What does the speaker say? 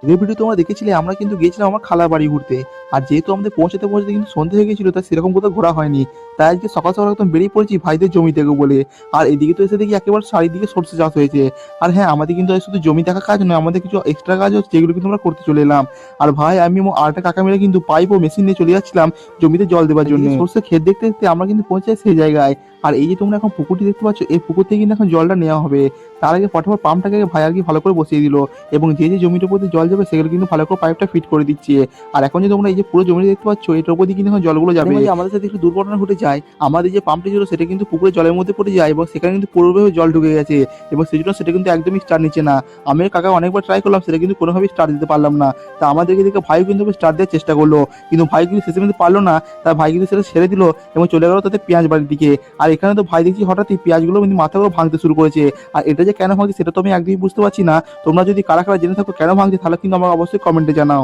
আগের ভিডিও তোমরা দেখেছিলে আমরা কিন্তু গিয়েছিলাম আমার খালার বাড়ি ঘুরতে। আর যেহেতু আমাদের পৌঁছাতে পৌঁছাতে কিন্তু সন্ধ্যে হয়ে গেছিল, তাই সেরকম কোথাও ঘোরা হয়নি। তাই আজকে সকাল সকাল একদম বেরিয়ে পড়েছি ভাইদের জমি থেকে বলে। আর এদিকে তো এসে দেখি একেবারে চারিদিকে সরষে চাষ হয়েছে। আর হ্যাঁ, আমাদের কিন্তু আর শুধু জমি দেখা কাজ নয়, আমাদের কিছু এক্সট্রা কাজ হচ্ছে, যেগুলো কিন্তু আমরা করতে চলে এলাম। আর ভাই, আমি এবং আরেকটা কাকা মিলে কিন্তু পাইপ ও মেশিন নিয়ে চলে যাচ্ছিলাম জমিতে জল দেওয়ার জন্য। সরষে ক্ষেত দেখতে দেখতে আমরা কিন্তু পৌঁছে যাই সেই জায়গায়। আর এই যে তোমরা এখন পুকুরটি দেখতে পাচ্ছ, এই পুকুর থেকে কিন্তু এখন জলটা নেওয়া হবে। তার আগে ফটাফট পাম্পটাকে ভাই আর কি ভালো করে বসিয়ে দিল, এবং যে যে জমিটার উপর দিয়ে জল যাবে সেগুলো কিন্তু ভালো করে পাইপটা ফিট করে দিচ্ছে। আর এখন যে তোমরা এই যে পুরো জমি দেখতে পাচ্ছ, এটার উপর দিয়ে কিন্তু এখন জলগুলো যাবে। আমাদের সাথে একটু দুর্ঘটনা ঘটে যায়, আমাদের যে পাম্পটি ছিল সেটা কিন্তু পুকুরে জলের মধ্যে পড়ে যায়, এবং সেখানে কিন্তু পুরোভাবে জল ঢুকে গেছে, এবং সেই জন্য সেটা কিন্তু একদমই স্টার্ট নিচ্ছে না। আমি আর কাকা অনেকবার ট্রাই করলাম, সেটা কিন্তু কোনোভাবেই স্টার্ট দিতে পারলাম না। তা আমাদেরকে দেখে ভাই কিন্তু স্টার্ট দেওয়ার চেষ্টা করলো, কিন্তু ভাই কিন্তু শেষে কিন্তু পারলো না। তার ভাই কিন্তু সেটা ছেড়ে দিল এবং চলে গেল তাদের পেঁয়াজ বাড়ির দিকে। আর এখানে তো ভাই দেখছি হঠাৎই পেঁয়াজগুলো কিন্তু মাথাগুলো ভাঙতে শুরু করেছে। আর এটা যে কেন ভাঙছে সেটা তো আমি একদমই বুঝতে পারছি না। তোমরা যদি কারা কারা জেনে থাকো কেন ভাঙছে, তাহলে কিন্তু আমাকে অবশ্যই কমেন্টে জানাও।